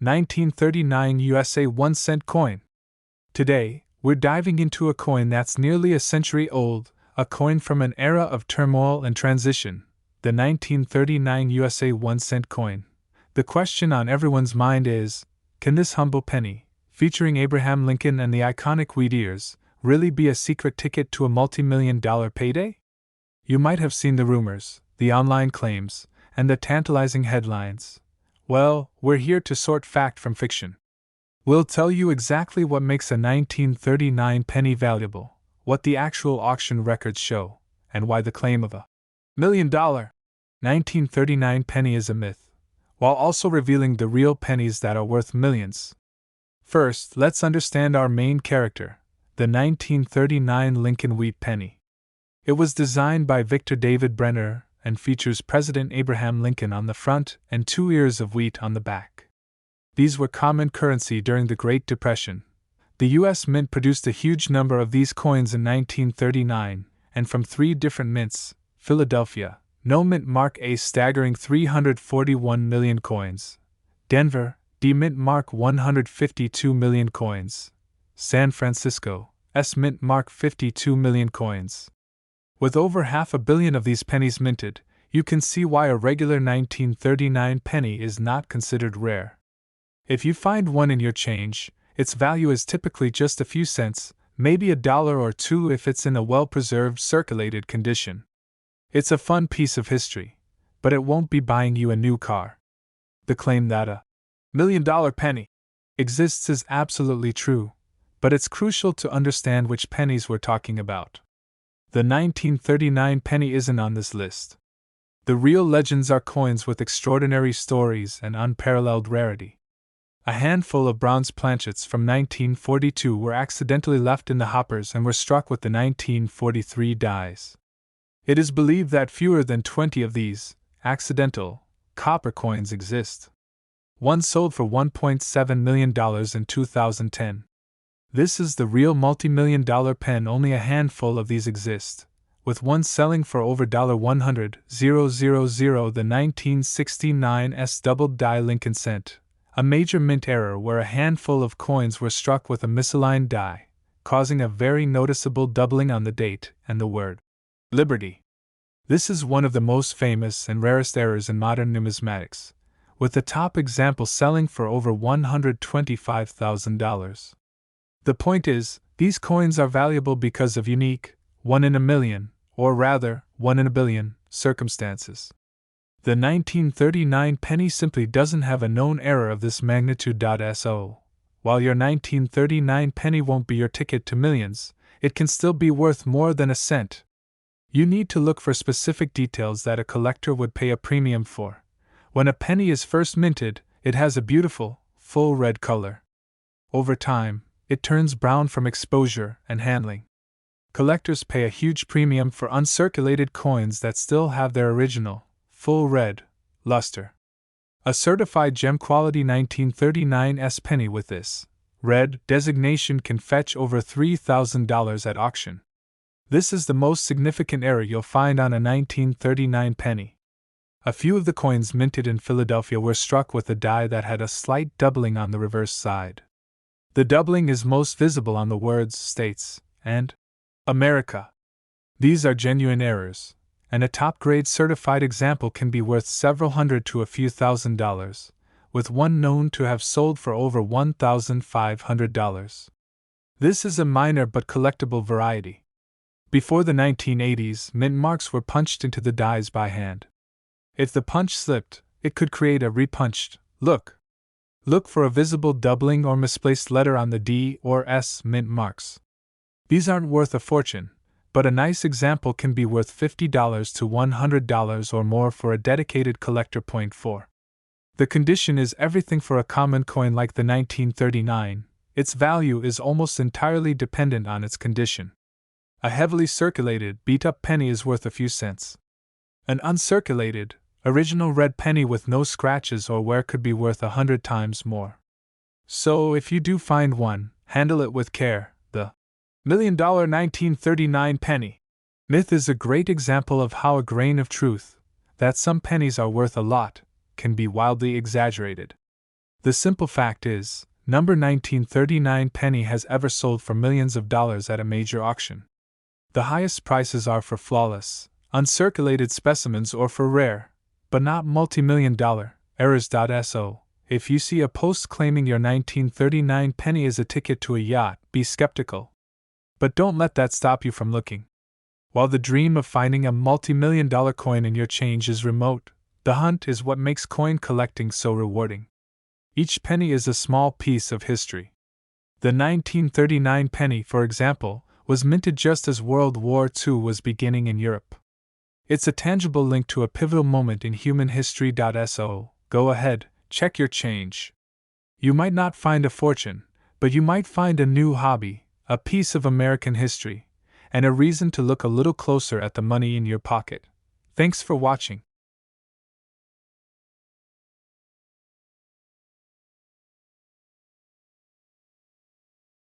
1939 USA 1-cent coin. Today, we're diving into a coin that's nearly a century old, a coin from an era of turmoil and transition, the 1939 USA 1-cent coin. The question on everyone's mind is, can this humble penny, featuring Abraham Lincoln and the iconic wheat ears, really be a secret ticket to a multi-million-dollar payday? You might have seen the rumors, the online claims, and the tantalizing headlines. Well, we're here to sort fact from fiction. We'll tell you exactly what makes a 1939 penny valuable, what the actual auction records show, and why the claim of a $1 million 1939 penny is a myth, while also revealing the real pennies that are worth millions. First, let's understand our main character, the 1939 Lincoln wheat penny. It was designed by Victor David Brenner and features President Abraham Lincoln on the front and 2 ears of wheat on the back. These were common currency during the Great Depression. The U.S. Mint produced a huge number of these coins in 1939, and from 3 different mints: Philadelphia, no mint mark A staggering 341 million coins; Denver, D mint mark 152 million coins; San Francisco, S mint mark 52 million coins. With over 500 million of these pennies minted, you can see why a regular 1939 penny is not considered rare. If you find one in your change, its value is typically just a few cents, maybe $1 or $2 if it's in a well-preserved, circulated condition. It's a fun piece of history, but it won't be buying you a new car. The claim that a $1 million penny exists is absolutely true, but it's crucial to understand which pennies we're talking about. The 1939 penny isn't on this list. The real legends are coins with extraordinary stories and unparalleled rarity. A handful of bronze planchets from 1942 were accidentally left in the hoppers and were struck with the 1943 dies. It is believed that fewer than 20 of these accidental copper coins exist. One sold for $1.7 million in 2010. This is the real multi-million-dollar pen. Only a handful of these exist, with one selling for over $100,000. The 1969 S-doubled die Lincoln cent, a major mint error where a handful of coins were struck with a misaligned die, causing a very noticeable doubling on the date and the word Liberty. This is one of the most famous and rarest errors in modern numismatics, with the top example selling for over $125,000. The point is, these coins are valuable because of unique, 1 in a million, or rather, 1 in a billion, circumstances. The 1939 penny simply doesn't have a known error of this magnitude. So, while your 1939 penny won't be your ticket to millions, it can still be worth more than a cent. You need to look for specific details that a collector would pay a premium for. When a penny is first minted, it has a beautiful, full red color. Over time, it turns brown from exposure and handling. Collectors pay a huge premium for uncirculated coins that still have their original, full red luster. A certified gem quality 1939 S penny with this red designation can fetch over $3,000 at auction. This is the most significant error you'll find on a 1939 penny. A few of the coins minted in Philadelphia were struck with a die that had a slight doubling on the reverse side. The doubling is most visible on the words States and America. These are genuine errors, and a top-grade certified example can be worth several hundred to a few $1,000s, with one known to have sold for over $1,500. This is a minor but collectible variety. Before the 1980s, mint marks were punched into the dies by hand. If the punch slipped, it could create a repunched look. Look for a visible doubling or misplaced letter on the D or S mint marks. These aren't worth a fortune, but a nice example can be worth $50 to $100 or more for a dedicated collector. Point 4. The condition is everything for a common coin like the 1939. Its value is almost entirely dependent on its condition. A heavily circulated, beat-up penny is worth a few cents. An uncirculated, original red penny with no scratches or wear could be worth 100 times more. So if you do find one, handle it with care. The $1 million 1939 penny myth is a great example of how a grain of truth, that some pennies are worth a lot, can be wildly exaggerated. The simple fact is, number 1939 penny has ever sold for millions of dollars at a major auction. The highest prices are for flawless, uncirculated specimens or for rare, but not multi-million dollar, errors.so. If you see a post claiming your 1939 penny is a ticket to a yacht, be skeptical. But don't let that stop you from looking. While the dream of finding a multi-million dollar coin in your change is remote, the hunt is what makes coin collecting so rewarding. Each penny is a small piece of history. The 1939 penny, for example, was minted just as World War II was beginning in Europe. It's a tangible link to a pivotal moment in human history.so. Go ahead, check your change. You might not find a fortune, but you might find a new hobby, a piece of American history, and a reason to look a little closer at the money in your pocket. Thanks for watching.